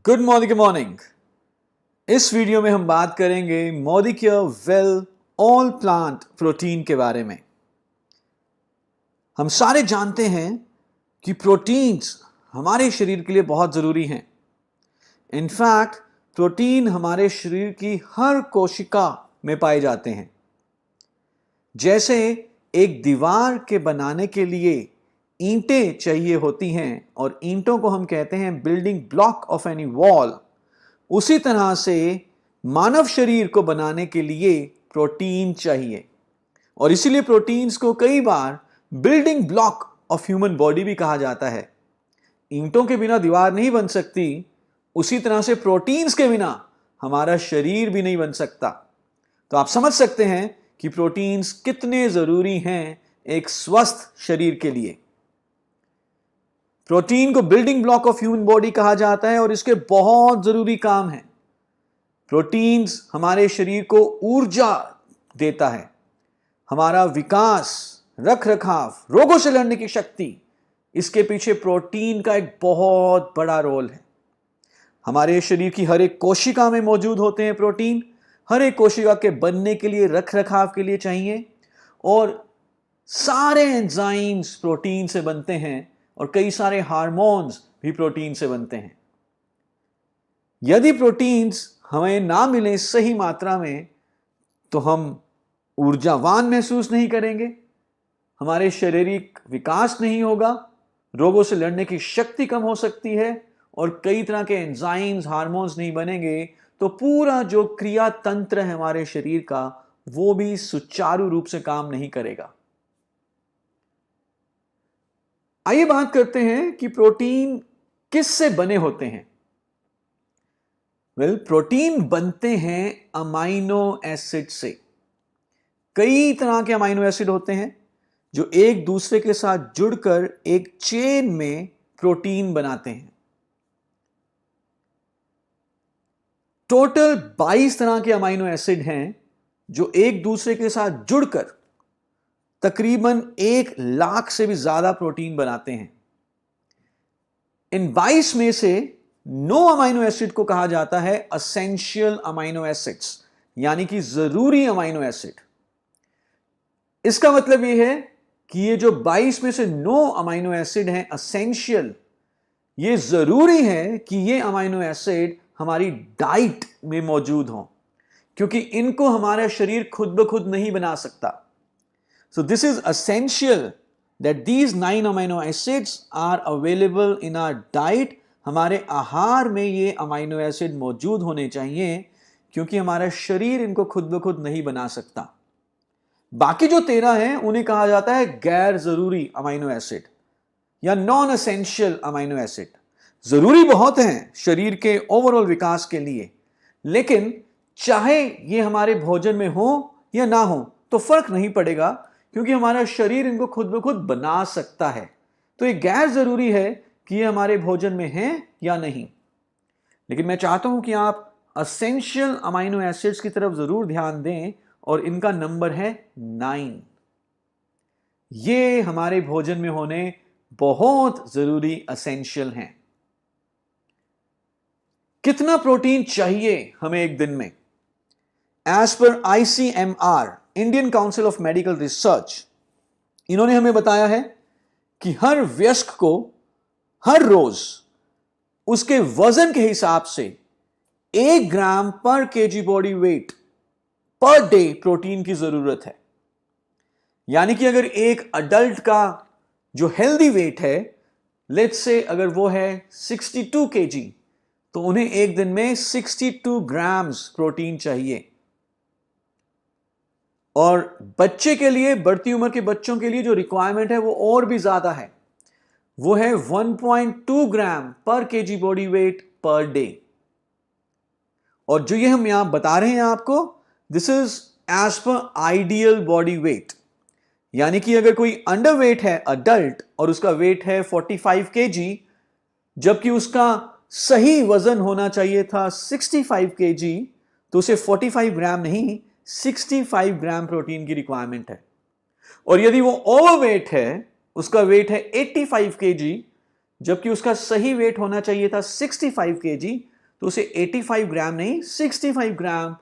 Good morning. इस video में हम बात करेंगे molecular well all plant protein के बारे में। हम सारे जानते हैं कि प्रोटीन्स हमारे शरीर के लिए बहुत ज़रूरी हैं। इनफैक्ट प्रोटीन हमारे शरीर की हर कोशिका में पाए जाते हैं। जैसे एक दीवार के बनाने के लिए ईंटें चाहिए होती हैं और ईंटों को हम कहते हैं building block of any wall, उसी तरह से मानव शरीर को बनाने के लिए प्रोटीन चाहिए और इसीलिए प्रोटीन्स को कई बार building block of human body भी कहा जाता है। ईंटों के बिना दीवार नहीं बन सकती, उसी तरह से प्रोटीन्स के बिना हमारा शरीर भी नहीं बन सकता। तो आप समझ सकते हैं कि प्रोटीन्स कितने जरूरी हैं एक स्वस्थ शरीर के लिए। प्रोटीन को building block of human body कहा जाता है और इसके बहुत जरूरी काम हैं। प्रोटीन्स हमारे शरीर को ऊर्जा देता है, हमारा विकास, रख रखाव, रोगों से लड़ने की शक्ति, इसके पीछे प्रोटीन का एक बहुत बड़ा रोल है। हमारे शरीर की हर एक कोशिका में मौजूद होते हैं प्रोटीन। हर एक कोशिका के बनने के लिए, रख रखाव के लिए चाहिए और सारे एंजाइम्स प्रोटीन से बनते हैं और कई सारे हार्मोन्स भी प्रोटीन से बनते हैं। यदि प्रोटीन्स हमें ना मिले सही मात्रा में तो हम ऊर्जावान महसूस नहीं करेंगे, हमारे शारीरिक विकास नहीं होगा, रोगों से लड़ने की शक्ति कम हो सकती है और कई तरह के एंजाइम्स, हार्मोन्स नहीं बनेंगे तो पूरा जो क्रिया तंत्र है हमारे शरीर का वो भी सुचारू रूप से काम नहीं करेगा। आइए बात करते हैं कि प्रोटीन किससे बने होते हैं। प्रोटीन बनते हैं अमाइनो एसिड से। कई तरह के अमाइनो एसिड होते हैं जो एक दूसरे के साथ जुड़कर एक चेन में प्रोटीन बनाते हैं। टोटल 22 तरह के अमाइनो एसिड हैं जो एक दूसरे के साथ जुड़कर तकरीबन 1 लाख से भी ज्यादा प्रोटीन बनाते हैं। इन 22 में से 9 अमाइनो एसिड को कहा जाता है एसेंशियल अमाइनो एसिड्स, यानी कि जरूरी अमाइनो एसिड। इसका मतलब यह है कि ये जो 22 में से 9 अमाइनो एसिड हैं एसेंशियल, ये जरूरी है कि ये अमाइनो एसिड हमारी डाइट में मौजूद हों, क्योंकि इनको हमारा शरीर खुद ब खुद नहीं बना सकता। So this is essential that these 9 amino acids are available in our diet. हमारे आहार में ये अमाइनो एसिड मौजूद होने चाहिए क्योंकि हमारा शरीर इनको खुद ब खुद नहीं बना सकता। बाकी जो 13 हैं उन्हें कहा जाता है गैर जरूरी अमाइनो एसिड या नॉन एसेंशियल अमाइनो एसिड। जरूरी बहुत हैं शरीर के ओवरऑल विकास के लिए, लेकिन चाहे ये हमारे भोजन में हो या ना हो तो फर्क नहीं पड़ेगा क्योंकि हमारा शरीर इनको खुद ब खुद बना सकता है। तो ये गैर जरूरी है कि ये हमारे भोजन में है या नहीं। लेकिन मैं चाहता हूं कि आप एसेंशियल अमाइनो एसिड्स की तरफ जरूर ध्यान दें और इनका नंबर है 9। ये हमारे भोजन में होने बहुत जरूरी एसेंशियल हैं। कितना प्रोटीन चाहिए हमें एक दिन में? As per ICMR, Indian Council of Medical Research, इन्होंने हमें बताया है कि हर वयस्क को हर रोज उसके वजन के हिसाब से 1 ग्राम per kg body weight per day protein की जरूरत है। यानी कि अगर एक अडल्ट का जो हेल्दी वेट है, लेट्स से अगर वो है 62 केजी, तो उन्हें एक दिन में 62 ग्राम्स प्रोटीन चाहिए। और बच्चे के लिए, बढ़ती उम्र के बच्चों के लिए जो रिक्वायरमेंट है वो और भी ज्यादा है, वो है 1.2 gram per kg body weight per day. और जो ये हम यहां बता रहे हैं आपको, this is as per ideal body weight. यानी कि अगर कोई अंडर वेट है अडल्ट और उसका वेट है 45 केजी, जबकि उसका सही वजन होना चाहिए था 65 केजी, तो उसे 45 ग्राम नहीं 65 ग्राम प्रोटीन की रिक्वायरमेंट है। और यदि वो ओवरवेट है, उसका वेट है 85 केजी, जबकि उसका सही वेट होना चाहिए था 65 केजी, तो उसे 85 ग्राम नहीं 65 ग्राम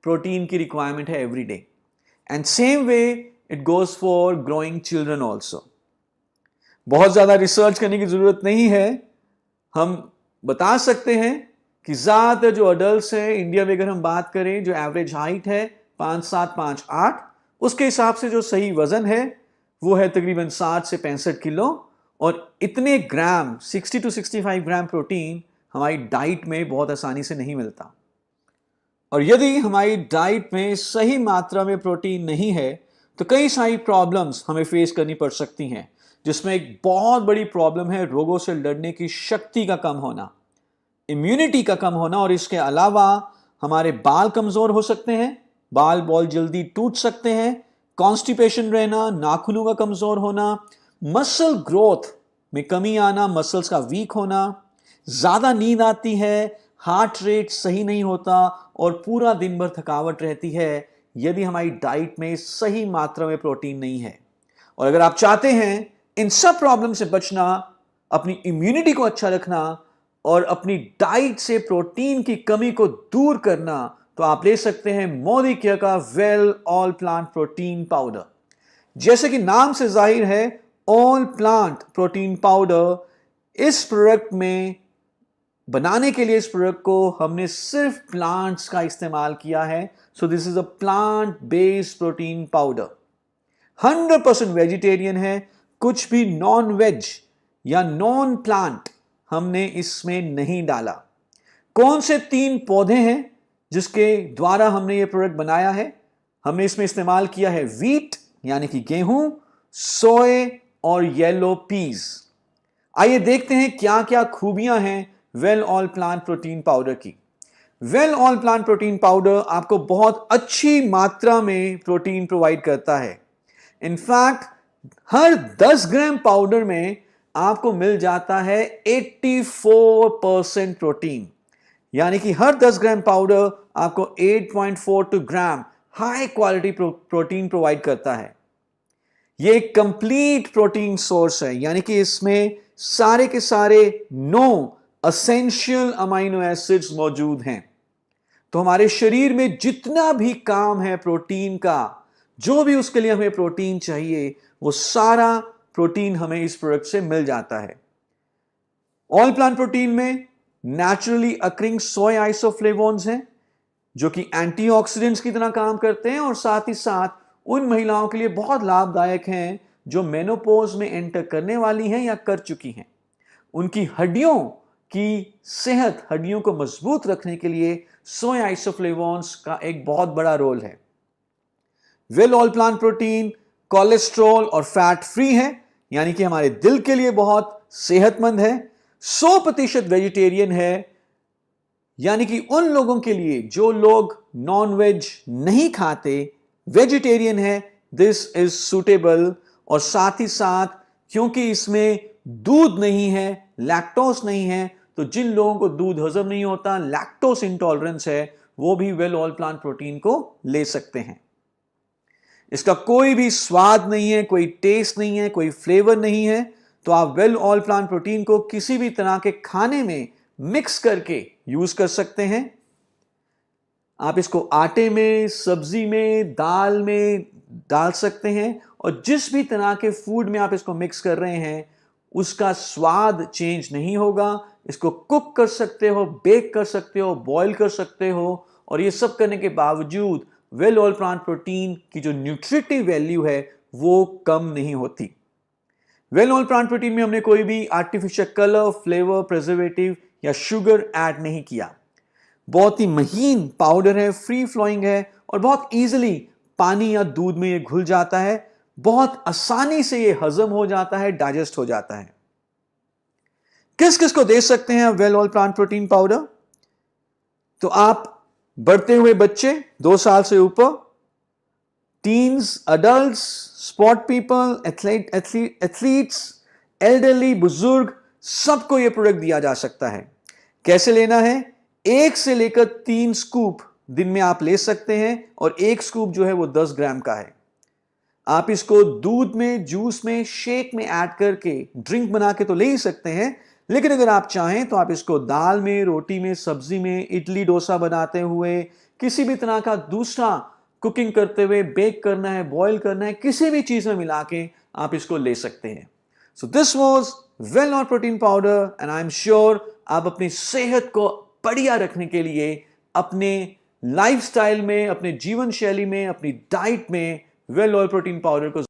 प्रोटीन की रिक्वायरमेंट है every day. And same way it goes for growing children also. बहुत ज्यादा रिसर्च करने की जरूरत नहीं है, हम बता सकते हैं कि ज्यादातर जो अडल्ट हैं इंडिया में, अगर हम बात करें, जो एवरेज हाइट है 5'7", 5'8", उसके हिसाब से जो सही वजन है वो है तकरीबन 60 से 65 किलो। और इतने ग्राम 60 to 65 ग्राम प्रोटीन हमारी डाइट में बहुत आसानी से नहीं मिलता। और यदि हमारी डाइट में सही मात्रा में प्रोटीन नहीं है तो कई सारी प्रॉब्लम्स हमें फेस करनी पड़ सकती हैं, जिसमें एक बहुत बड़ी प्रॉब्लम है रोगों से लड़ने की शक्ति का कम होना, इम्यूनिटी का कम होना। और इसके अलावा हमारे बाल कमजोर हो सकते हैं, बाल बहुत जल्दी टूट सकते हैं, कॉन्स्टिपेशन रहना, नाखूनों का कमजोर होना, मसल ग्रोथ में कमी आना, मसल्स का वीक होना, ज्यादा नींद आती है, हार्ट रेट सही नहीं होता और पूरा दिन भर थकावट रहती है यदि हमारी डाइट में सही मात्रा में प्रोटीन नहीं है। और अगर आप चाहते हैं इन सब प्रॉब्लम से बचना, अपनी इम्यूनिटी को अच्छा रखना और अपनी डाइट से प्रोटीन की कमी को दूर करना, तो आप ले सकते हैं मोदी केयर का well all plant protein powder. जैसे कि नाम से जाहिर है, ऑल प्लांट प्रोटीन पाउडर, इस प्रोडक्ट में बनाने के लिए इस प्रोडक्ट को हमने सिर्फ प्लांट्स का इस्तेमाल किया है। So this is a plant based protein powder, 100% vegetarian है, कुछ भी नॉन वेज या नॉन प्लांट हमने इसमें नहीं डाला। कौन से 3 पौधे हैं जिसके द्वारा हमने ये प्रोडक्ट बनाया है? हमने इसमें इस्तेमाल किया है वीट यानी कि गेहूं, सोए और येलो पीज। आइए देखते हैं क्या क्या खूबियां हैं well all plant protein powder की। Well all plant protein powder आपको बहुत अच्छी मात्रा में प्रोटीन प्रोवाइड करता है। इनफैक्ट हर 10 ग्राम पाउडर में आपको मिल जाता है 84% प्रोटीन, यानी कि हर 10 ग्राम पाउडर आपको 8.42 ग्राम हाई क्वालिटी प्रोटीन प्रोवाइड करता है। यह एक कंप्लीट प्रोटीन सोर्स है, यानी कि इसमें सारे के सारे 9 एसेंशियल अमाइनो एसिड्स मौजूद हैं। तो हमारे शरीर में जितना भी काम है प्रोटीन का, जो भी उसके लिए हमें प्रोटीन चाहिए, वो सारा प्रोटीन हमें इस प्रोडक्ट से मिल जाता है। ऑल प्लांट प्रोटीन में नेचुरली अकरिंग सोय आइसोफ्लेवोन्स हैं जो कि एंटीऑक्सीडेंट्स की तरह काम करते हैं और साथ ही साथ उन महिलाओं के लिए बहुत लाभदायक हैं जो मेनोपॉज में एंटर करने वाली हैं या कर चुकी हैं। उनकी हड्डियों की सेहत, हड्डियों को मजबूत रखने के लिए सोय आइसोफ्लेवोन्स का एक बहुत बड़ा रोल है। Well all plant protein cholesterol और फैट फ्री है, यानी कि हमारे दिल के लिए बहुत सेहतमंद है। 100% वेजिटेरियन है, यानी कि उन लोगों के लिए जो लोग नॉन वेज नहीं खाते, वेजिटेरियन है, दिस इज सुटेबल। और साथ ही साथ क्योंकि इसमें दूध नहीं है, लैक्टोस नहीं है, तो जिन लोगों को दूध हजम नहीं होता, लैक्टोस इंटॉलरेंस है, वो भी वेल ऑल प्लांट प्रोटीन को ले सकते हैं। इसका कोई भी स्वाद नहीं है, कोई टेस्ट नहीं है, कोई फ्लेवर नहीं है, तो आप वेल ऑल प्लांट प्रोटीन को किसी भी तरह के खाने में मिक्स करके यूज कर सकते हैं। आप इसको आटे में, सब्जी में, दाल में डाल सकते हैं और जिस भी तरह के फूड में आप इसको मिक्स कर रहे हैं उसका स्वाद चेंज नहीं होगा। इसको कुक कर सकते हो, बेक कर सकते हो, बॉईल कर सकते हो, और ये सब करने के बावजूद वेल ऑल प्लांट प्रोटीन की जो न्यूट्रिटिव वैल्यू है वो कम नहीं होती। वेल ऑल प्लांट प्रोटीन में हमने कोई भी आर्टिफिशियल कलर, फ्लेवर, प्रिजर्वेटिव या शुगर ऐड नहीं किया। बहुत ही महीन पाउडर है, फ्री फ्लोइंग है और बहुत इजीली पानी या दूध में ये घुल जाता है, बहुत आसानी से ये हजम हो जाता है, डाइजेस्ट हो जाता है। किस किस को दे सकते हैं well all plant protein powder? तो आप बढ़ते हुए बच्चे 2 साल से ऊपर, teens, adults, sport people, athletes, elderly, बुजुर्ग, सबको यह प्रोडक्ट दिया जा सकता है। कैसे लेना है? 1 से लेकर 3 स्कूप दिन में आप ले सकते हैं और 1 स्कूप जो है वो 10 ग्राम का है। आप इसको दूध में, जूस में, शेक में ऐड करके ड्रिंक बना के तो ले ही सकते हैं, लेकिन अगर आप चाहें तो आप इसको दाल में, रोटी में, सब्जी में, इडली डोसा बनाते हुए, किसी भी तरह का दूसरा कुकिंग करते हुए, बेक करना है, बॉईल करना है, किसी भी चीज में मिला के आप इसको ले सकते हैं। So this was well protein powder and I am sure आप अपनी सेहत को बढ़िया रखने के लिए अपने लाइफस्टाइल में, अपने जीवन शैली में, अपनी डाइट में वेल ऑयल प्रोटीन पाउडर को